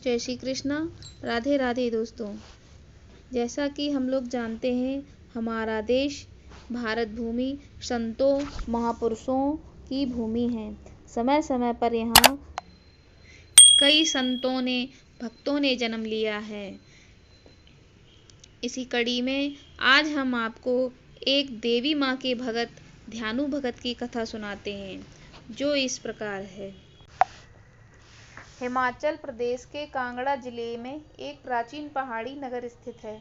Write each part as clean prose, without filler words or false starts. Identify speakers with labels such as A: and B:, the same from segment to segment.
A: जय श्री कृष्णा। राधे राधे दोस्तों। जैसा कि हम लोग जानते हैं, हमारा देश भारत भूमि संतों महापुरुषों की भूमि है। समय समय पर यहाँ कई संतों ने भक्तों ने जन्म लिया है। इसी कड़ी में आज हम आपको एक देवी माँ के भगत ध्यानु भगत की कथा सुनाते हैं, जो इस प्रकार है। हिमाचल प्रदेश के कांगड़ा जिले में एक प्राचीन पहाड़ी नगर स्थित है,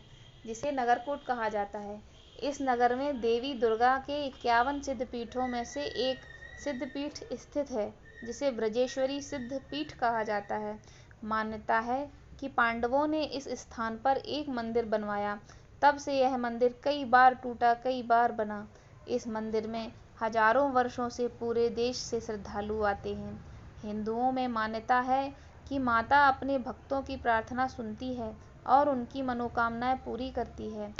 A: जिसे नगरकोट कहा जाता है। इस नगर में देवी दुर्गा के 51 सिद्धपीठों में से एक सिद्धपीठ स्थित है, जिसे ब्रजेश्वरी सिद्धपीठ कहा जाता है। मान्यता है कि पांडवों ने इस स्थान पर एक मंदिर बनवाया, तब से यह मंदिर कई बार टूटा, कई बार बना। इस मंदिर में हजारों वर्षों से पूरे देश से श्रद्धालु आते हैं। हिंदुओं में मान्यता है कि माता अपने भक्तों की प्रार्थना सुनती है और उनकी मनोकामनाएं पूरी करती है।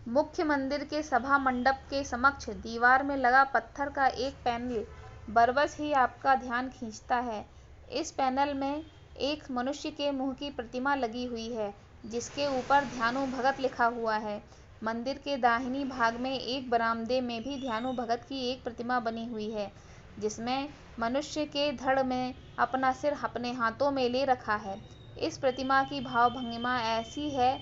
A: मुख्य मंदिर के सभा मंडप के समक्ष दीवार में लगा पत्थर का एक पैनल बरबस ही आपका ध्यान खींचता है। इस पैनल में एक मनुष्य के मुंह की प्रतिमा लगी हुई है, जिसके ऊपर ध्यानु भगत लिखा हुआ है। मंदिर के दाहिनी भाग में एक बरामदे में भी ध्यानु भगत की एक प्रतिमा बनी हुई है, जिसमें मनुष्य के धड़ में अपना सिर अपने हाथों में ले रखा है। इस प्रतिमा की भाव भंगिमा ऐसी है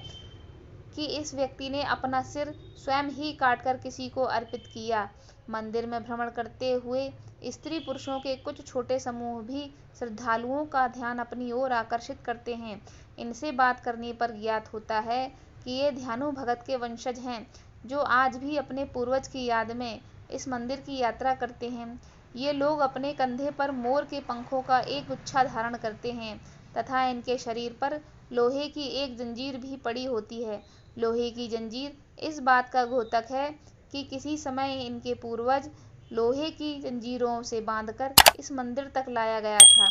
A: कि इस व्यक्ति ने अपना सिर स्वयं ही काटकर किसी को अर्पित किया। मंदिर में भ्रमण करते हुए स्त्री पुरुषों के कुछ छोटे समूह भी श्रद्धालुओं का ध्यान अपनी ओर आकर्षित करते हैं। इनसे बात करने पर ज्ञात होता है कि ये ध्यानु भगत के वंशज हैं, जो आज भी अपने पूर्वज की याद में इस मंदिर की यात्रा करते हैं। ये लोग अपने कंधे पर मोर के पंखों का एक गुच्छा धारण करते हैं तथा इनके शरीर पर लोहे की एक जंजीर भी पड़ी होती है। लोहे की जंजीर इस बात का द्योतक है कि किसी समय इनके पूर्वज लोहे की जंजीरों से बांधकर इस मंदिर तक लाया गया था।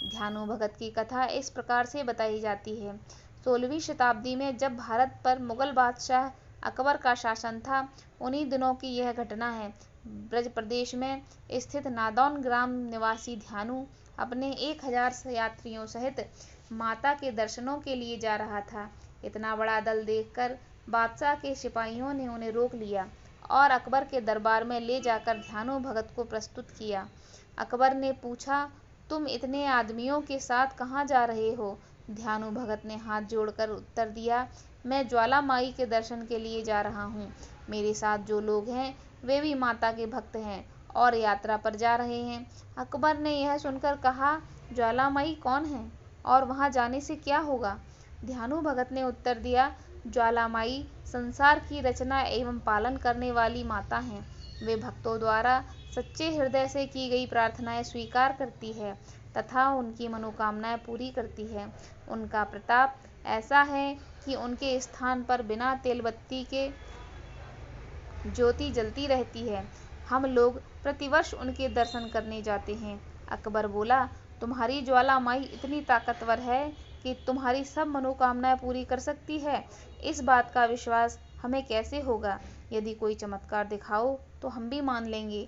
A: ध्यानु भगत की कथा इस प्रकार से बताई जाती है। 16वीं शताब्दी में जब भारत पर मुगल बादशाह अकबर का शासन था, उन्हीं दिनों की यह घटना है। ब्रज प्रदेश में स्थित नादौन ग्राम निवासी ध्यानु अपने 1000 यात्रियों सहित माता के दर्शनों के लिए जा रहा था। इतना बड़ा दल देखकर बादशाह के सिपाहियों ने उन्हें रोक लिया और अकबर के दरबार में ले जाकर ध्यानु भगत को प्रस्तुत किया। अकबर ने पूछा, तुम इतने आदमियों के साथ कहाँ जा रहे हो? ध्यानु भगत ने हाथ जोड़कर उत्तर दिया, मैं ज्वाला माई के दर्शन के लिए जा रहा हूँ। मेरे साथ जो लोग हैं वे भी माता के भक्त हैं और यात्रा पर जा रहे हैं। अकबर ने यह सुनकर कहा, ज्वाला माई कौन है और वहां जाने से क्या होगा? ध्यानु भगत ने उत्तर दिया, ज्वाला माई संसार की रचना एवं पालन करने वाली माता हैं। वे भक्तों द्वारा सच्चे हृदय से की गई प्रार्थनाएं स्वीकार करती है तथा उनकी मनोकामनाएं पूरी करती है। उनका प्रताप ऐसा है कि उनके स्थान पर बिना तेल बत्ती के ज्योति जलती रहती है। हम लोग प्रतिवर्ष उनके दर्शन करने जाते हैं। अकबर बोला, तुम्हारी ज्वाला माई इतनी ताकतवर है कि तुम्हारी सब मनोकामनाएं पूरी कर सकती है। इस बात का विश्वास हमें कैसे होगा? यदि कोई चमत्कार दिखाओ तो हम भी मान लेंगे।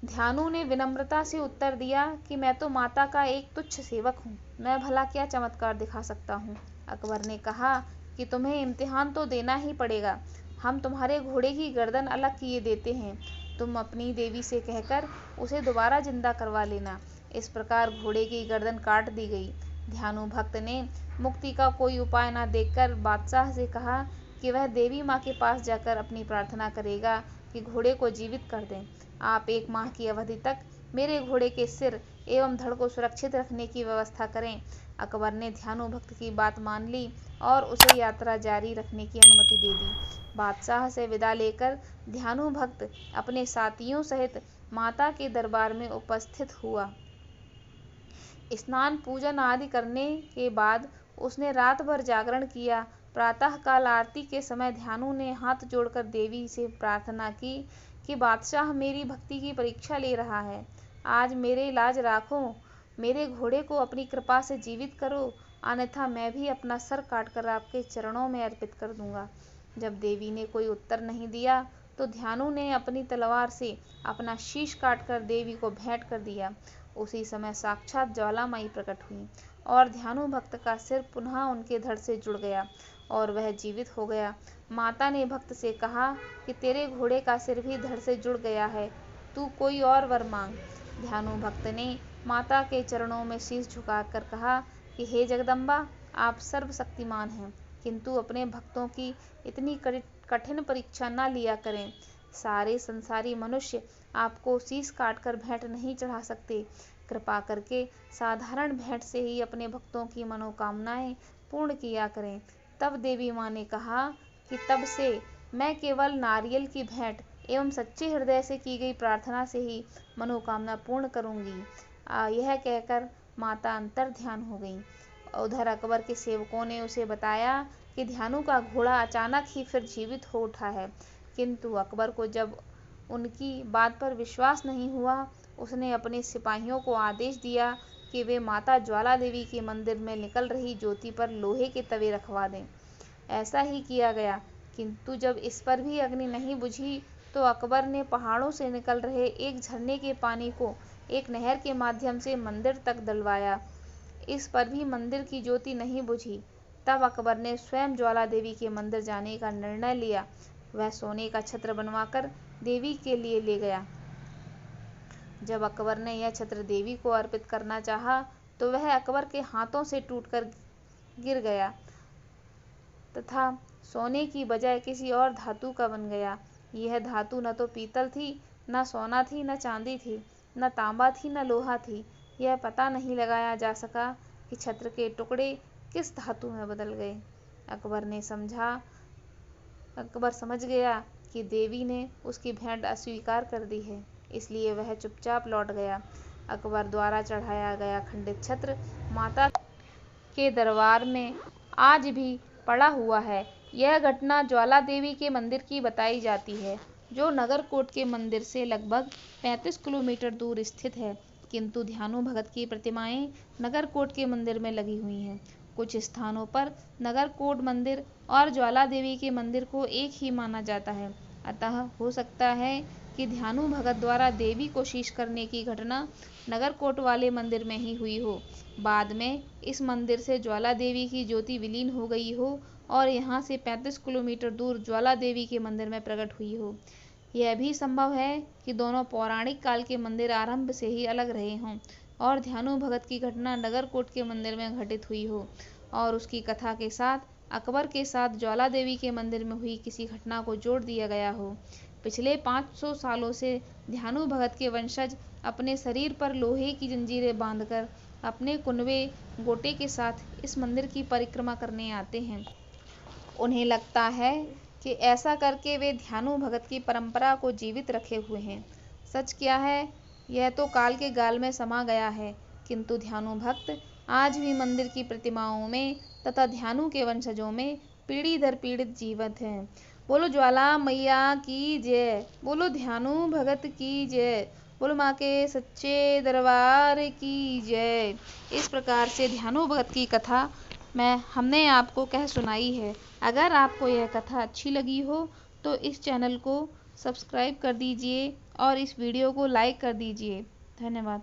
A: ध्यानु ने विनम्रता से उत्तर दिया कि मैं तो माता का एक तुच्छ सेवक हूँ, मैं भला क्या चमत्कार दिखा सकता हूँ। अकबर ने कहा कि तुम्हें इम्तिहान तो देना ही पड़ेगा। हम तुम्हारे घोड़े की गर्दन अलग किए देते हैं, तुम अपनी देवी से कहकर उसे दोबारा जिंदा करवा लेना। इस प्रकार घोड़े की गर्दन काट दी गई। ध्यानु भक्त ने मुक्ति का कोई उपाय न देखकर बादशाह से कहा कि वह देवी माँ के पास जाकर अपनी प्रार्थना करेगा कि घोड़े को जीवित कर दें। आप 1 माह की अवधि तक मेरे घोड़े के सिर एवं धड़ को सुरक्षित रखने की व्यवस्था करें। अकबर ने ध्यानु भक्त की बात मान ली और उसे यात्रा जारी रखने की अनुमति दे दी। बादशाह से विदा लेकर ध्यानु भक्त अपने साथियों सहित माता के दरबार में उपस्थित हुआ। स्नान पूजन आदि करने के बाद उसने रात भर जागरण किया। प्रातः काल आरती के समय ध्यानु ने हाथ जोड़कर देवी से प्रार्थना की कि बादशाह मेरी भक्ति की परीक्षा ले रहा है, आज मेरे लाज राखो, मेरे घोड़े को अपनी कृपा से जीवित करो, अन्यथा मैं भी अपना सर काटकर आपके चरणों में अर्पित कर दूंगा। जब देवी ने कोई उत्तर नहीं दिया तो ध्यानु ने अपनी तलवार से अपना शीश काटकर देवी को भेंट कर दिया। उसी समय साक्षात ज्वालामाई प्रकट हुई और ध्यानु भक्त का सिर पुनः उनके धड़ से जुड़ गया और वह जीवित हो गया। माता ने भक्त से कहा कि तेरे घोड़े का सिर भी धड़ से जुड़ गया है, तू कोई और वर मांग। ध्यानु भक्त ने माता के चरणों में शीश झुकाकर कहा कि हे जगदम्बा, आप सर्वशक्तिमान हैं, किंतु अपने भक्तों की इतनी कठिन परीक्षा न लिया करें। सारे संसारी मनुष्य आपको शीश काटकर भेंट नहीं चढ़ा सकते। कृपा करके साधारण भेंट से ही अपने भक्तों की मनोकामनाएं पूर्ण किया करें। तब देवी माँ ने कहा कि तब से मैं केवल नारियल की भेंट एवं सच्चे हृदय से की गई प्रार्थना से ही मनोकामना पूर्ण करूंगी। यह कहकर माता अंतर ध्यान हो गई। उधर अकबर के सेवकों ने उसे बताया कि ध्यानु का घोड़ा अचानक ही फिर जीवित हो उठा है, किंतु अकबर को जब उनकी बात पर विश्वास नहीं हुआ, उसने अपने सिपाहियों को आदेश दिया कि वे माता ज्वाला देवी के मंदिर में निकल रही ज्योति पर लोहे के तवे रखवा दें। ऐसा ही किया गया, किंतु जब इस पर भी अग्नि नहीं बुझी तो अकबर ने पहाड़ों से निकल रहे एक झरने के पानी को एक नहर के माध्यम से मंदिर तक डलवाया। इस पर भी मंदिर की ज्योति नहीं बुझी। तब अकबर ने स्वयं ज्वाला देवी के मंदिर जाने का निर्णय लिया। वह सोने का छत्र बनवाकर देवी के लिए ले गया। जब अकबर ने यह छत्र देवी को अर्पित करना चाहा तो वह अकबर के हाथों से टूटकर गिर गया तथा सोने की बजाय किसी और धातु का बन गया। यह धातु न तो पीतल थी, न सोना थी, न चांदी थी, न तांबा थी, न लोहा थी। यह पता नहीं लगाया जा सका कि छत्र के टुकड़े किस धातु में बदल गए। अकबर समझ गया कि देवी ने उसकी भेंट अस्वीकार कर दी है, इसलिए वह चुपचाप लौट गया। अकबर द्वारा चढ़ाया गया खंडित छत्र माता के दरबार में आज भी पड़ा हुआ है। यह घटना ज्वाला देवी के मंदिर की बताई जाती है, जो नगरकोट के मंदिर से लगभग 35 किलोमीटर दूर स्थित है, किंतु ध्यानु भगत की प्रतिमाएं नगरकोट के मंदिर में लगी हुई हैं। कुछ स्थानों पर नगरकोट मंदिर और ज्वाला देवी के मंदिर को एक ही माना जाता है। अतः हो सकता है कि ध्यानु भगत द्वारा देवी को शीश करने की घटना नगरकोट वाले मंदिर में ही हुई हो। बाद में इस मंदिर से ज्वाला देवी की ज्योति विलीन हो गई हो और यहाँ से 35 किलोमीटर दूर ज्वाला देवी के मंदिर में प्रकट हुई हो। यह भी संभव है कि दोनों पौराणिक काल के मंदिर आरंभ से ही अलग रहे हों और ध्यानु भगत की घटना नगरकोट के मंदिर में घटित हुई हो और उसकी कथा के साथ अकबर के साथ ज्वाला देवी के मंदिर में हुई किसी घटना को जोड़ दिया गया हो। पिछले 500 सालों से ध्यानु भगत के वंशज अपने शरीर पर लोहे की जंजीरें बांधकर अपने कुनबे गोटे के साथ इस मंदिर की परिक्रमा करने आते हैं। उन्हें लगता है कि ऐसा करके वे ध्यानु भगत की परंपरा को जीवित रखे हुए हैं। सच क्या है, यह तो काल के गाल में समा गया है, किंतु ध्यानु भक्त आज भी मंदिर की प्रतिमाओं में तथा ध्यानु के वंशजों में पीढ़ी दर पीढ़ी जीवित हैं। बोलो ज्वाला मैया की जय, बोलो ध्यानु भगत की जय, बोलो माँ के सच्चे दरबार की जय। इस प्रकार से ध्यानु भगत की कथा हमने आपको कह सुनाई है। अगर आपको यह कथा अच्छी लगी हो तो इस चैनल को सब्सक्राइब कर दीजिए और इस वीडियो को लाइक कर दीजिए। धन्यवाद।